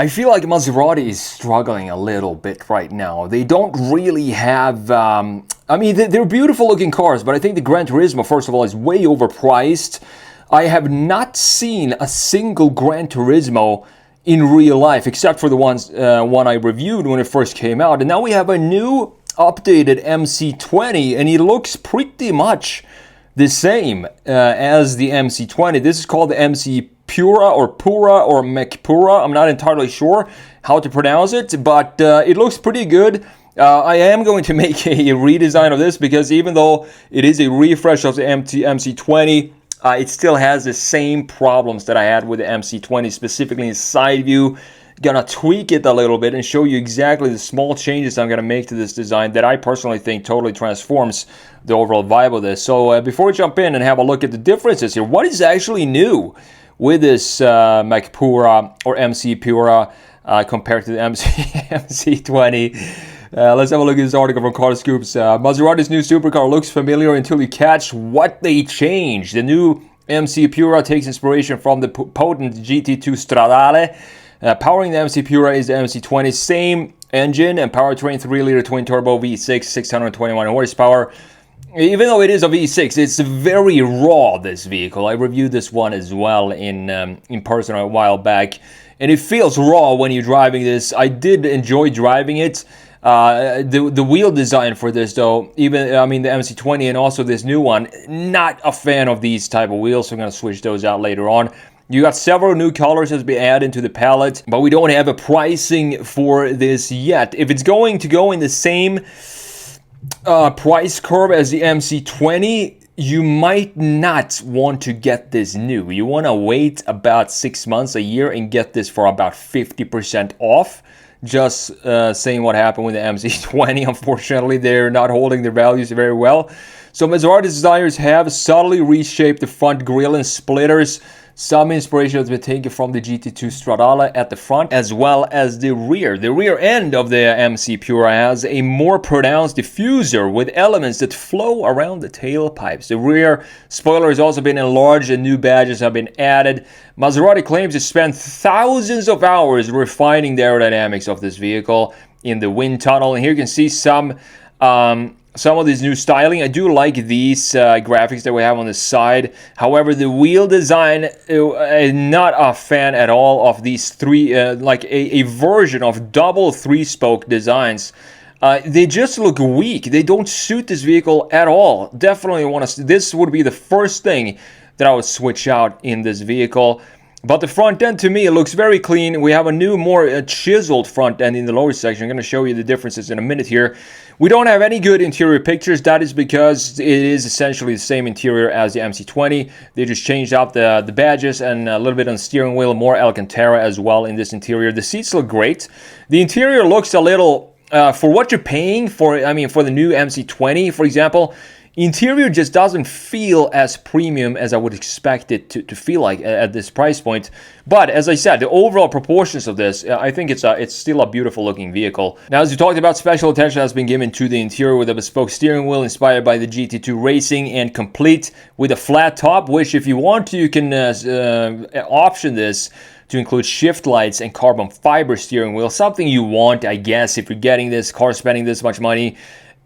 I feel like Maserati is struggling a little bit right now. They don't really have, I mean, they're beautiful looking cars, but I think the Gran Turismo, first of all, is way overpriced. I have not seen a single Gran Turismo in real life, except for the one I reviewed when it first came out. And now we have a new updated MC20, and it looks pretty much the same as the MC20. This is called the McPura or McPura. I'm not entirely sure how to pronounce it, but it looks pretty good. I am going to make a redesign of this because even though it is a refresh of the MC20, it still has the same problems that I had with the MC20, specifically in side view. Gonna tweak it a little bit and show you exactly the small changes I'm gonna make to this design that I personally think totally transforms the overall vibe of this. So before we jump in and have a look at the differences here, what is actually new with this McPura or McPura compared to the MC20? Let's have a look at this article from Car Scoops. Maserati's new supercar looks familiar until you catch what they changed. The new McPura takes inspiration from the potent GT2 Stradale. Powering the McPura is the MC20, same engine and powertrain, 3-liter twin-turbo V6, 621 horsepower. Even though it is a V6, it's very raw, this vehicle. I reviewed this one as well in person a while back, and it feels raw when you're driving this. I did enjoy driving it. The wheel design for this, though, the MC20 and also this new one, not a fan of these type of wheels, so I'm going to switch those out later on. You got several new colors has been added to the palette, but we don't have a pricing for this yet. If it's going to go in the same price curve as the MC20, you might not want to get this new. You want to wait about 6 months, a year, and get this for about 50% off. Just saying what happened with the MC20. Unfortunately, they're not holding their values very well. So Maserati designers have subtly reshaped the front grille and splitters. Some inspiration has been taken from the GT2 Stradale at the front as well as the rear. The rear end of the McPura has a more pronounced diffuser with elements that flow around the tailpipes. The rear spoiler has also been enlarged and new badges have been added. Maserati claims to spend thousands of hours refining the aerodynamics of this vehicle in the wind tunnel. And here you can see some of this new styling. I do like these graphics that we have on the side. However, the wheel design, I'm not a fan at all of these three, like a version of double 3-spoke designs. They just look weak. They don't suit this vehicle at all. Definitely want to. This would be the first thing that I would switch out in this vehicle. But the front end, to me, it looks very clean. We have a new, more chiseled front end in the lower section. I'm going to show you the differences in a minute here. We don't have any good interior pictures. That is because it is essentially the same interior as the MC20. They just changed out the badges and a little bit on the steering wheel, more Alcantara as well in this interior. The seats look great. The interior looks a little, for what you're paying for, for the new MC20, for example, interior just doesn't feel as premium as I would expect it to feel like at this price point. But as I said, the overall proportions of this, I think it's still a beautiful looking vehicle. Now, as we talked about, special attention has been given to the interior with a bespoke steering wheel inspired by the GT2 Racing and complete with a flat top, which if you want to, you can option this to include shift lights and carbon fiber steering wheel. Something you want, I guess, if you're getting this car, spending this much money.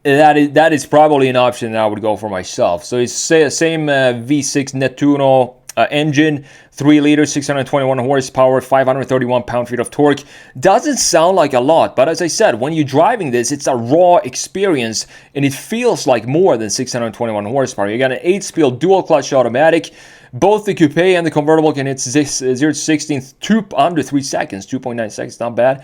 That is probably an option that I would go for myself. So it's the same V6 Nettuno engine, 3-liter, 621 horsepower, 531 pound-feet of torque. Doesn't sound like a lot, but as I said, when you're driving this, it's a raw experience, and it feels like more than 621 horsepower. You got an 8-speed dual-clutch automatic. Both the coupe and the convertible can hit 0 to 16 under 3 seconds, 2.9 seconds, not bad.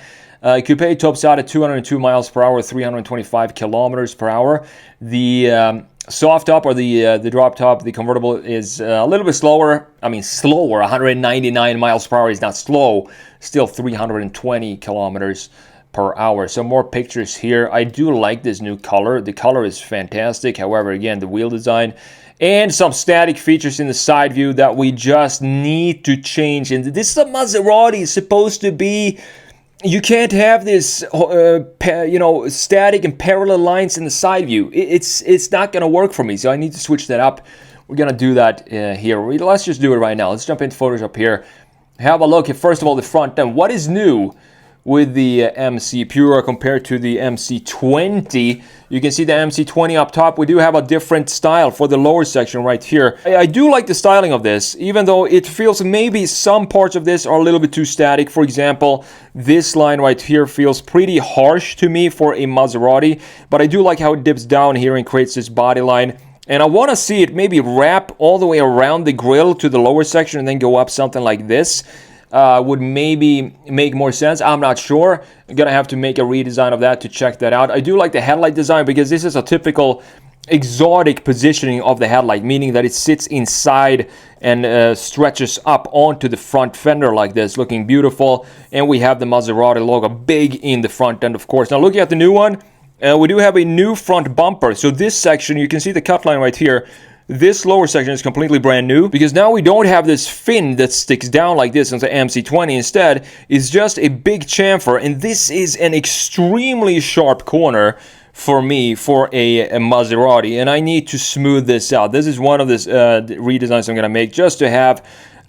Coupe tops out at 202 miles per hour, 325 kilometers per hour. The soft top or the drop top, the convertible, is a little bit slower. Slower. 199 miles per hour is not slow. Still 320 kilometers per hour. So more pictures here. I do like this new color. The color is fantastic. However, again, the wheel design and some static features in the side view that we just need to change. And this is a Maserati. It's supposed to be. You can't have this, static and parallel lines in the side view. It's not going to work for me, so I need to switch that up. We're going to do that here. Let's just do it right now. Let's jump into Photoshop here. have a look at, first of all, the front end. What is new with the McPura compared to the MC20? You can see the MC20 up top. We do have a different style for the lower section right here. I do like the styling of this, even though it feels maybe some parts of this are a little bit too static. For example, this line right here feels pretty harsh to me for a Maserati, but I do like how it dips down here and creates this body line. And I want to see it maybe wrap all the way around the grille to the lower section and then go up something like this. Would maybe make more sense. I'm not sure. I'm gonna have to make a redesign of that to check that out. I do like the headlight design because this is a typical exotic positioning of the headlight, meaning that it sits inside and stretches up onto the front fender like this, looking beautiful. And we have the Maserati logo big in the front end, of course. Now looking at the new one, we do have a new front bumper. So this section, you can see the cut line right here. This lower section is completely brand new because now we don't have this fin that sticks down like this into MC20. Instead, it's just a big chamfer, and this is an extremely sharp corner for me for a Maserati, and I need to smooth this out. This is one of the redesigns I'm going to make just to have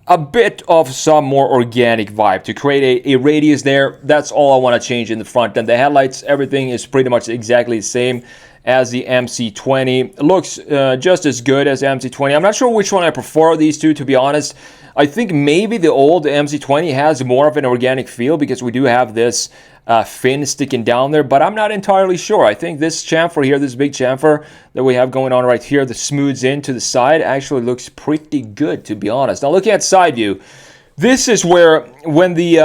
a bit of some more organic vibe, to create a radius there. That's all I want to change in the front. And the headlights, everything is pretty much exactly the same as the MC20. It looks just as good as the MC20. I'm not sure which one I prefer of these two, to be honest. I think maybe the old MC20 has more of an organic feel because we do have this fin sticking down there, but I'm not entirely sure. I think this chamfer here, this big chamfer that we have going on right here, that smooths into the side, actually looks pretty good, to be honest. Now looking at side view, this is where, when the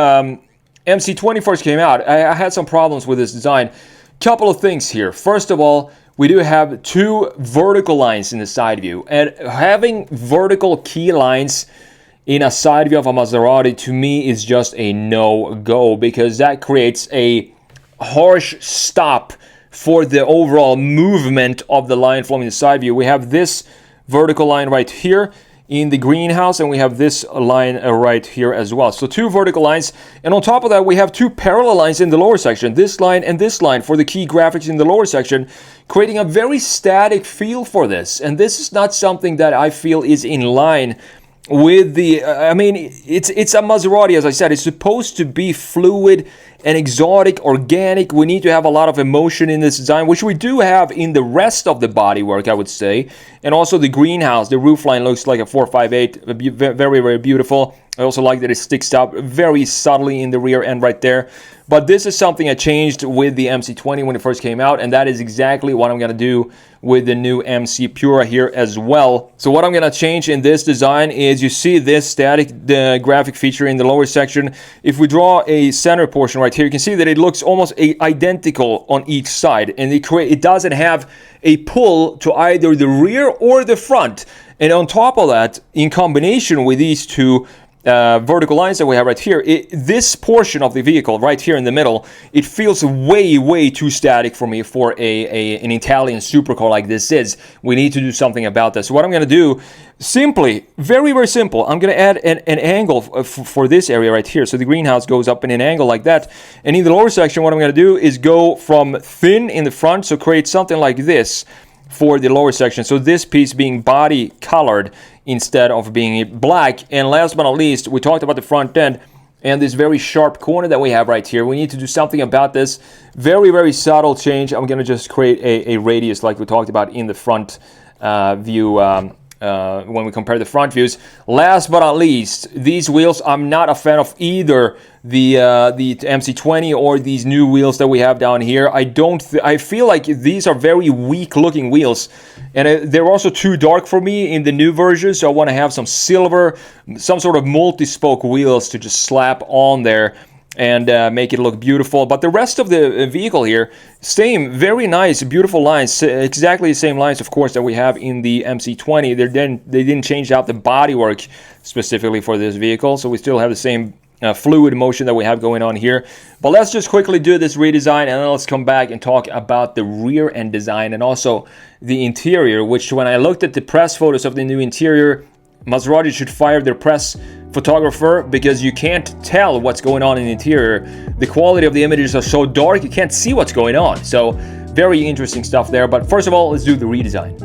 MC20 first came out, I had some problems with this design. Couple of things here. First of all, we do have two vertical lines in the side view, and having vertical key lines in a side view of a Maserati, to me, is just a no-go, because that creates a harsh stop for the overall movement of the line flowing in the side view. We have this vertical line right here in the greenhouse, and we have this line right here as well. So two vertical lines, and on top of that we have two parallel lines in the lower section, this line and this line, for the key graphics in the lower section, creating a very static feel for this. And this is not something that I feel is in line with the I mean, it's a Maserati, as I said. It's supposed to be fluid and exotic, organic. We need to have a lot of emotion in this design, which we do have in the rest of the bodywork, I would say. And also the greenhouse, the roofline looks like a 458, very, very beautiful. I also like that it sticks out very subtly in the rear end right there. But this is something I changed with the MC20 when it first came out, and that is exactly what I'm going to do with the new McPura here as well. So what I'm going to change in this design is, you see this static graphic feature in the lower section. If we draw a center portion right here, you can see that it looks almost identical on each side, and it doesn't have a pull to either the rear or the front. And on top of that, in combination with these two vertical lines that we have right here, this portion of the vehicle right here in the middle, it feels way too static for me for an Italian supercar like this is. We need to do something about this. So what I'm going to do, simply, very simple, I'm going to add an angle for this area right here. So the greenhouse goes up in an angle like that. And in the lower section, what I'm going to do is go from thin in the front, so create something like this for the lower section. So this piece being body colored instead of being black. And last but not least, we talked about the front end and this very sharp corner that we have right here. We need to do something about this. Very subtle change. I'm going to just create a radius like we talked about in the front view when we compare the front views. Last but not least, these wheels, I'm not a fan of either the MC20 or these new wheels that we have down here. I feel like these are very weak looking wheels, and they're also too dark for me in the new version, so I want to have some silver, some sort of multi-spoke wheels to just slap on there and make it look beautiful. But the rest of the vehicle here, same, very nice, beautiful lines, exactly the same lines, of course, that we have in the MC20. They didn't change out the bodywork specifically for this vehicle, so we still have the same fluid motion that we have going on here. But let's just quickly do this redesign, and then let's come back and talk about the rear end design and also the interior, which, when I looked at the press photos of the new interior, Maserati should fire their press photographer, because you can't tell what's going on in the interior. The quality of the images are so dark, you can't see what's going on. So very interesting stuff there. But first of all, let's do the redesign.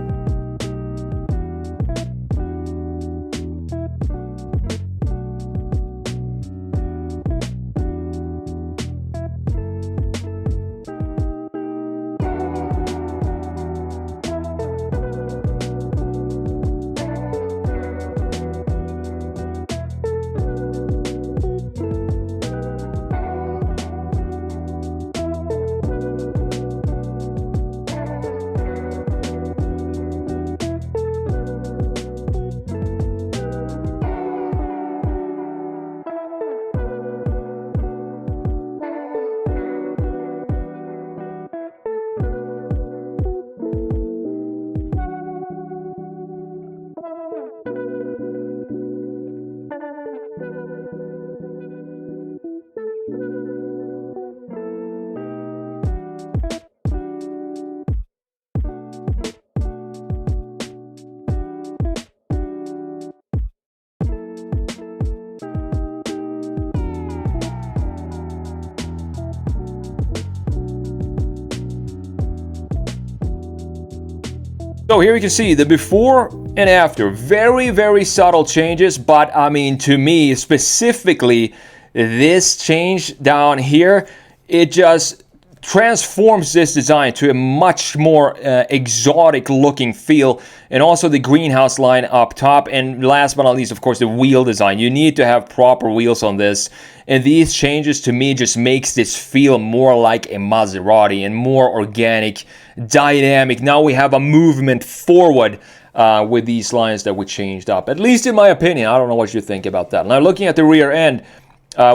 So here you can see the before and after. Very, very subtle changes, but I mean, to me specifically, this change down here, it just transforms this design to a much more exotic looking feel, and also the greenhouse line up top, and last but not least, of course, the wheel design. You need to have proper wheels on this, and these changes to me just makes this feel more like a Maserati and more organic, dynamic. Now we have a movement forward with these lines that we changed up, at least in my opinion. I don't know what you think about that. Now looking at the rear end,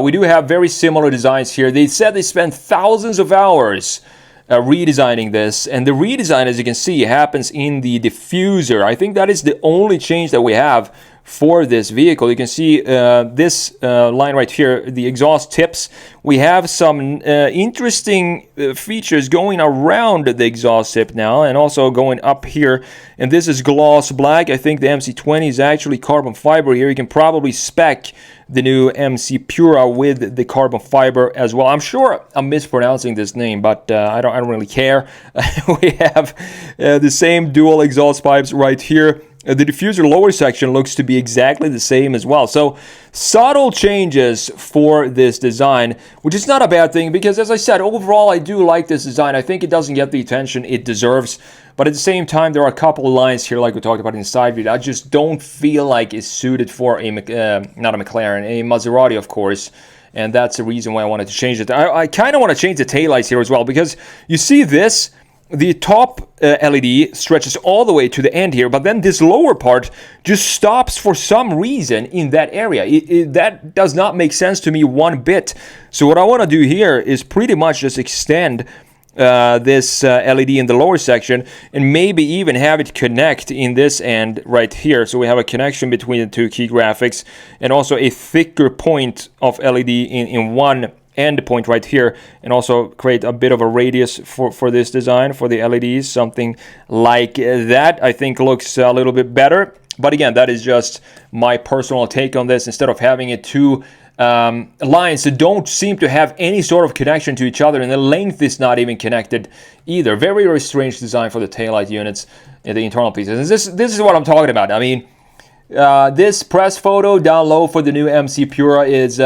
we do have very similar designs here. They said they spent thousands of hours redesigning this, and the redesign, as you can see, happens in the diffuser. I think that is the only change that we have for this vehicle. You can see this line right here, the exhaust tips. We have some interesting features going around the exhaust tip now, and also going up here, and this is gloss black. I think the MC20 is actually carbon fiber here. You can probably spec the new McPura with the carbon fiber as well. I'm sure I'm mispronouncing this name, but I don't really care. We have the same dual exhaust pipes right here. The diffuser lower section looks to be exactly the same as well. So subtle changes for this design, which is not a bad thing, because as I said, overall I do like this design. I think it doesn't get the attention it deserves, but at the same time there are a couple of lines here, like we talked about in the side view, that I just don't feel like is suited for a not a McLaren, a Maserati, of course. And that's the reason why I wanted to change it. I kind of want to change the taillights here as well, because you see this, the top LED stretches all the way to the end here, but then this lower part just stops for some reason in that area. That does not make sense to me one bit. So what I want to do here is pretty much just extend this LED in the lower section, and maybe even have it connect in this end right here. So we have a connection between the two key graphics, and also a thicker point of LED in one end point right here, and also create a bit of a radius for this design for the LEDs. Something like that I think looks a little bit better, but again, that is just my personal take on this. Instead of having it two lines that don't seem to have any sort of connection to each other, and the length is not even connected either. Very, very strange design for the taillight units and the internal pieces. And this is what I'm talking about. I mean, this press photo down low for the new McPura is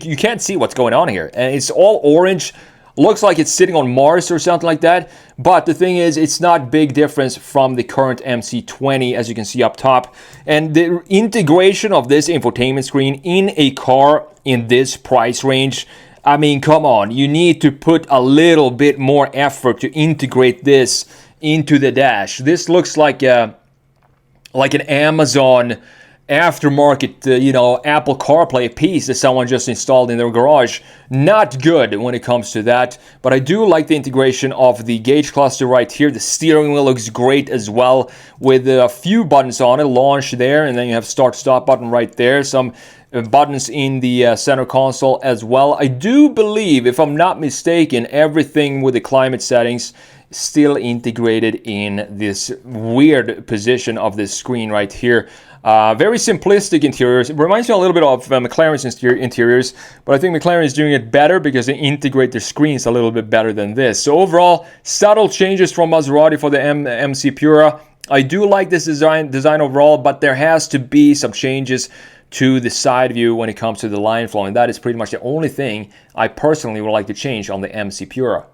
you can't see what's going on here, and it's all orange. Looks like it's sitting on Mars or something like that, but the thing is, it's not big difference from the current MC20, as you can see up top. And the integration of this infotainment screen in a car in this price range, I mean, come on, you need to put a little bit more effort to integrate this into the dash. This looks like an Amazon aftermarket, Apple CarPlay piece that someone just installed in their garage. Not good when it comes to that, but I do like the integration of the gauge cluster right here. The steering wheel looks great as well, with a few buttons on it. Launch there, and then you have start stop button right there. Some buttons in the center console as well. I do believe, if I'm not mistaken, everything with the climate settings still integrated in this weird position of this screen right here. Very simplistic interiors. It reminds me a little bit of McLaren's interiors, but I think McLaren is doing it better because they integrate their screens a little bit better than this. So overall, subtle changes from Maserati for the McPura. I do like this design overall, but there has to be some changes to the side view when it comes to the line flow, and that is pretty much the only thing I personally would like to change on the McPura.